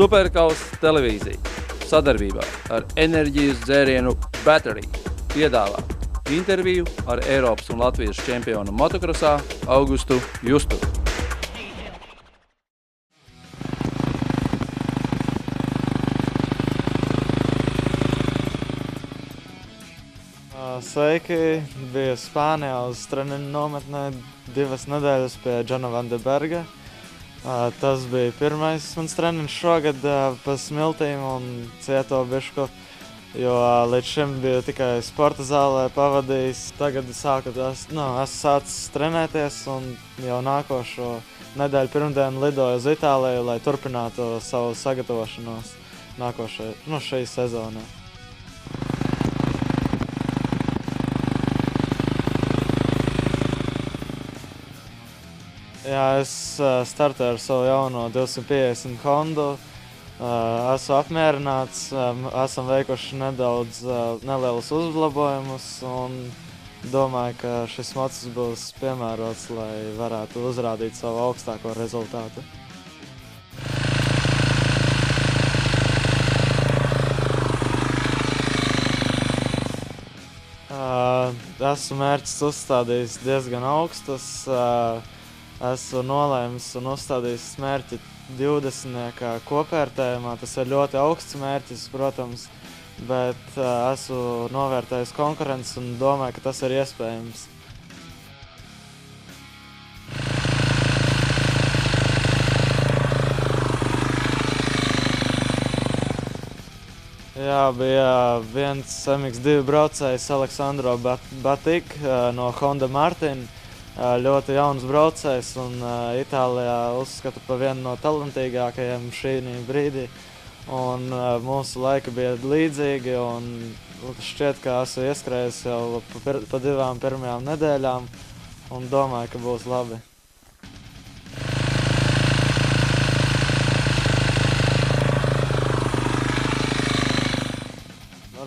Superkausa televīzija sadarbībā ar enerģijas dzērienu Battery piedāvā interviju ar Eiropas un Latvijas čempionu motokrosā Augustu Justu. Sveiki! Biju Spānijā uz treniņu nometnē 2 nedēļas pie Džona Van de Berga. Tas bija pirmais mans treniņš šogad pa smiltīm un cieto bišku, jo līdz šim biju tikai sporta zālē pavadījis. Tagad esmu sācis trenēties un jau nākošo nedēļu pirmdienu lidoju uz Itāliju, lai turpinātu savu sagatavošanos šai sezonai. Jā, es startēju ar savu jauno 250 Hondu. Esmu apmierināts, esam veikuši nedaudz nelielus uzlabojumus un domāju, ka šis mocis būs piemērots, lai varētu uzrādīt savu augstāko rezultātu. Esmu mērķus uzstādījis diezgan augstus. Esmu nolēmis un uzstādījis mērķi 20. kopvērtējumā. Tas ir ļoti augsts mērķis, protams, bet esmu novērtējis konkurences un domāju, ka tas ir iespējams. Jā, bija viens MX2 braucējs Aleksandro Batik no Honda Martin. Ļoti jauns braucējs un Itālijā uzskata par vienu no talantīgākajiem šī brīdī. Un mūsu laiki bija līdzīgi un šķiet, ka esmu ieskrējis jau pa 2 pirmajām nedēļām un domāju, ka būs labi.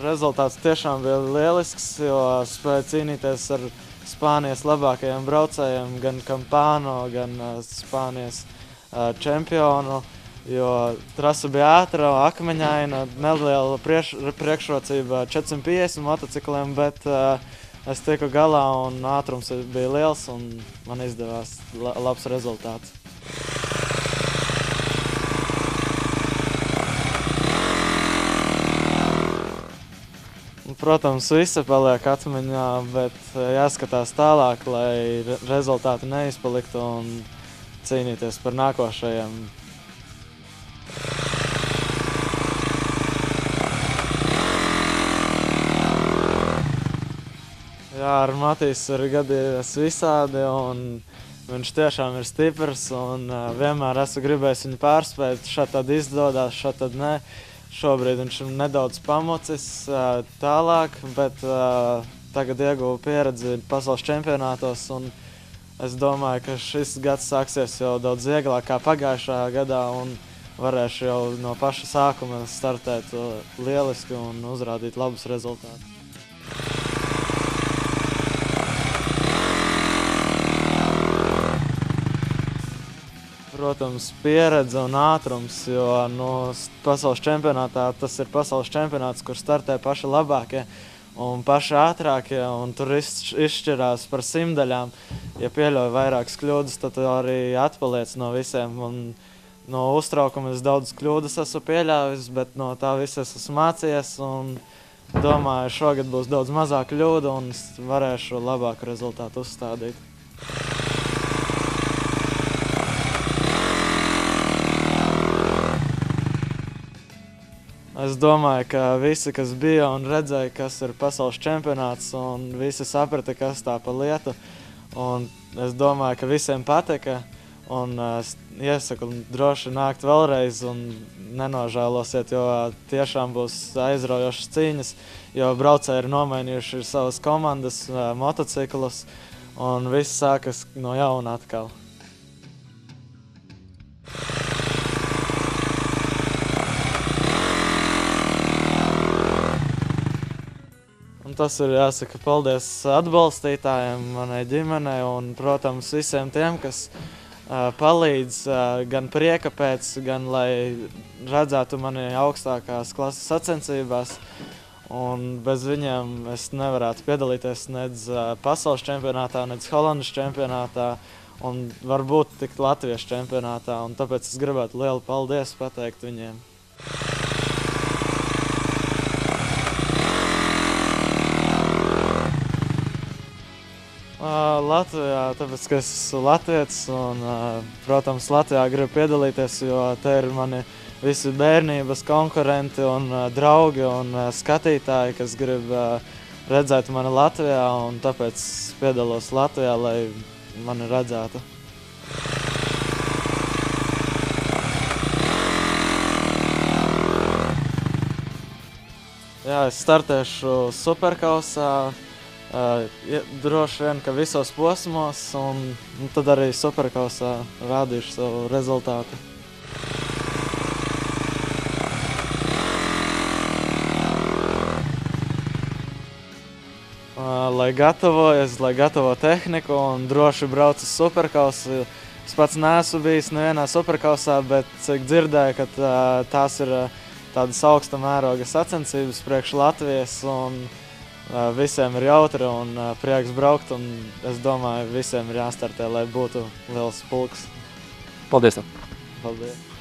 Rezultāts tiešām bija lielisks, jo spēju cīnīties ar Spānijas labākajiem braucējiem, gan Campano, gan Spānijas čempionu, jo trasa bija ātra, akmeņaina, neliela priekšrocība 450 motocikliem, bet es tiku galā un ātrums bija liels un man izdevās labs rezultāts. Protams, visi paliek atmiņā, bet jāskatās tālāk, lai rezultāti neizpaliktu un cīnīties par nākošajiem. Jā, ar Matīs ir gadījies visādi un viņš tiešām ir stiprs un vienmēr esmu gribējis viņu pārspēt, šad tad izdodās, šad tad ne. Šobrīd viņš ir nedaudz pamocis tālāk, bet tagad ieguvu pieredzi pasaules čempionātos un es domāju, ka šis gads sāksies jau daudz vieglāk kā pagājušajā gadā un varēšu jau no paša sākuma startēt lieliski un uzrādīt labus rezultātus. Protams, pieredze un ātrums, jo pasaules čempionātā tas ir pasaules čempionāts, kur startē paši labākie un paši ātrākie, un tur izšķirās par 100. Ja pieļauj vairākas kļūdas, tad arī atpaliec no visiem. Un no uztraukuma es daudz kļūdas esmu pieļāvis, bet no tā visa esmu mācījies un domāju, šogad būs daudz mazāk kļūdu un varēšu labāku rezultātu uzstādīt. Es domāju, ka visi, kas bija un redzēja, kas ir pasaules čempionāts, un visi saprata, kas tā pa lietu. Un es domāju, ka visiem patika, un es iesaku droši nākt vēlreiz un nenožēlosiet, jo tiešām būs aizraujošas cīņas, jo braucēji ir nomainījuši savas komandas, motociklus, un viss sākas no jauna atkal. Tas ir jāsaka paldies atbalstītājiem, manai ģimenei un, protams, visiem tiem, kas palīdz gan prieka pēc, gan lai redzētu mani augstākās klases sacensībās. Un bez viņiem es nevarētu piedalīties nedz pasaules čempionātā, nedz Holandas čempionātā un varbūt tikt Latvijas čempionātā. Un tāpēc es gribētu lielu paldies pateikt viņiem. Latvijā, tāpēc, ka es esmu latvietis un, protams, Latvijā gribu piedalīties, jo te ir mani visi bērnības konkurenti un draugi un skatītāji, kas grib redzēt mani Latvijā, un tāpēc piedalos Latvijā, lai mani redzētu. Jā, es startēšu Superkausā. Droši vien, ka visos posmos, un tad arī Superkausā rādīšu savu rezultātu. Lai gatavo tehniku un droši braucu uz Superkausu. Es pats neesmu bijis nevienā Superkausā, bet cik dzirdēju, ka tās ir tādas augsta mēroga sacensības priekš Latvijas, un visiem ir jautri un prieks braukt, un es domāju, visiem ir jāstartē, lai būtu liels pulks. Paldies tev! Paldies!